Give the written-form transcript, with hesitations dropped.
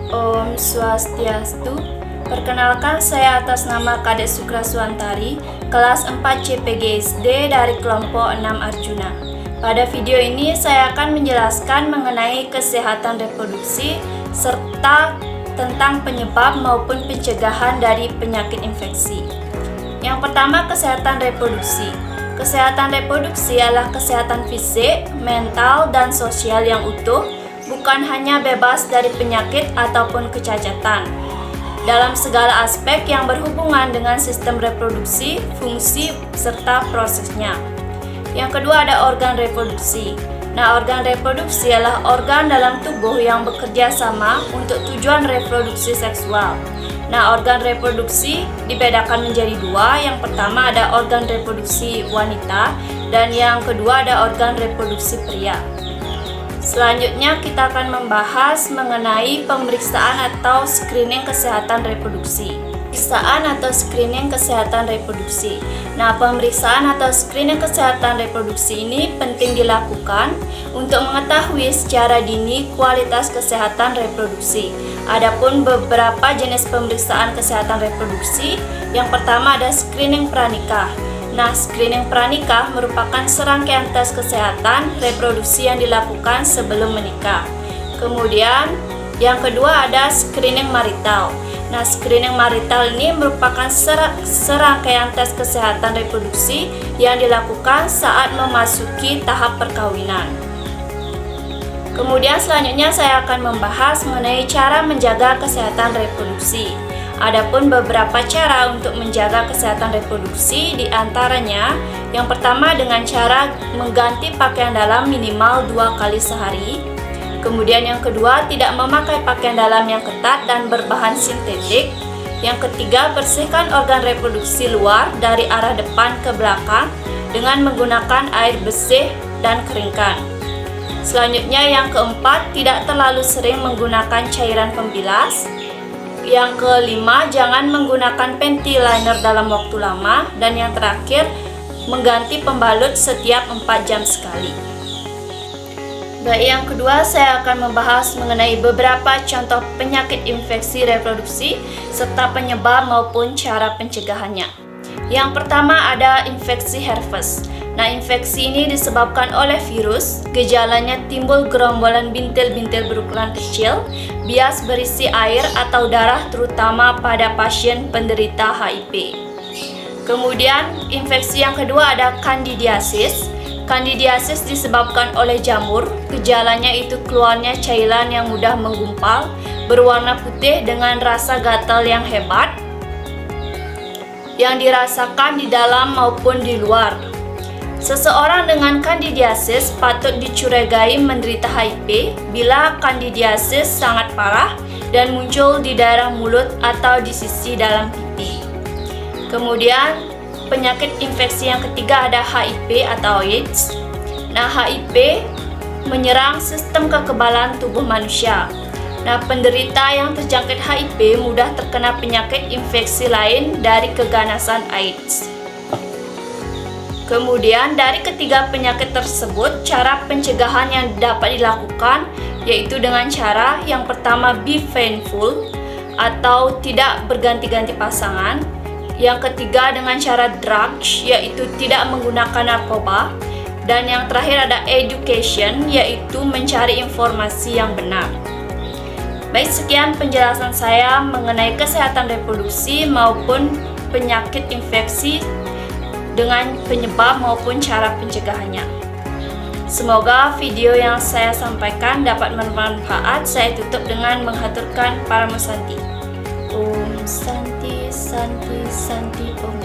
Om Swastiastu. Perkenalkan, saya atas nama Kadek Sukra Suantari, kelas 4 CPGSD dari kelompok 6 Arjuna. Pada video ini saya akan menjelaskan mengenai kesehatan reproduksi serta tentang penyebab maupun pencegahan dari penyakit infeksi. Yang pertama, kesehatan reproduksi. Kesehatan reproduksi adalah kesehatan fisik, mental, dan sosial yang utuh, bukan hanya bebas dari penyakit ataupun kecacatan. Dalam segala aspek yang berhubungan dengan sistem reproduksi, fungsi, serta prosesnya. Yang kedua ada organ reproduksi. Nah, organ reproduksi adalah organ dalam tubuh yang bekerja sama untuk tujuan reproduksi seksual. Nah, organ reproduksi dibedakan menjadi dua. Yang pertama ada organ reproduksi wanita dan yang kedua ada organ reproduksi pria. Selanjutnya kita akan membahas mengenai pemeriksaan atau screening kesehatan reproduksi. Pemeriksaan atau screening kesehatan reproduksi. Nah, pemeriksaan atau screening kesehatan reproduksi ini penting dilakukan untuk mengetahui secara dini kualitas kesehatan reproduksi. Adapun beberapa jenis pemeriksaan kesehatan reproduksi, yang pertama ada screening pranikah. Nah, screening pranikah merupakan serangkaian tes kesehatan reproduksi yang dilakukan sebelum menikah. Kemudian, yang kedua ada screening marital. Nah, screening marital ini merupakan serangkaian tes kesehatan reproduksi yang dilakukan saat memasuki tahap perkawinan. Kemudian selanjutnya saya akan membahas mengenai cara menjaga kesehatan reproduksi. Adapun beberapa cara untuk menjaga kesehatan reproduksi, diantaranya yang pertama dengan cara mengganti pakaian dalam minimal 2 kali sehari. Kemudian yang kedua, tidak memakai pakaian dalam yang ketat dan berbahan sintetik. Yang ketiga, bersihkan organ reproduksi luar dari arah depan ke belakang dengan menggunakan air bersih dan keringkan. Selanjutnya yang keempat, tidak terlalu sering menggunakan cairan pembilas. Yang kelima, jangan menggunakan panty liner dalam waktu lama. Dan yang terakhir, mengganti pembalut setiap 4 jam sekali. Baik, yang kedua saya akan membahas mengenai beberapa contoh penyakit infeksi reproduksi serta penyebab maupun cara pencegahannya. Yang pertama ada infeksi herpes. Nah, infeksi ini disebabkan oleh virus. Gejalanya timbul gerombolan bintil-bintil berukuran kecil, bias berisi air atau darah terutama pada pasien penderita HIV. Kemudian infeksi yang kedua ada kandidiasis. Kandidiasis disebabkan oleh jamur. Gejalanya itu keluarnya cairan yang mudah menggumpal, berwarna putih dengan rasa gatal yang hebat, yang dirasakan di dalam maupun di luar. Seseorang dengan kandidiasis patut dicurigai menderita HIV bila kandidiasis sangat parah dan muncul di daerah mulut atau di sisi dalam pipi. Kemudian penyakit infeksi yang ketiga ada HIV atau AIDS. Nah, HIV menyerang sistem kekebalan tubuh manusia. Nah, penderita yang terjangkit HIV mudah terkena penyakit infeksi lain dari keganasan AIDS. Kemudian dari ketiga penyakit tersebut, cara pencegahan yang dapat dilakukan yaitu dengan cara yang pertama be faithful atau tidak berganti-ganti pasangan. Yang ketiga dengan cara drugs, yaitu tidak menggunakan narkoba. Dan yang terakhir ada education, yaitu mencari informasi yang benar. Baik, sekian penjelasan saya mengenai kesehatan reproduksi maupun penyakit infeksi dengan penyebab maupun cara pencegahannya. Semoga video yang saya sampaikan dapat bermanfaat. Saya tutup dengan menghaturkan Paramu Santi. Om Santi Santi Santi Om.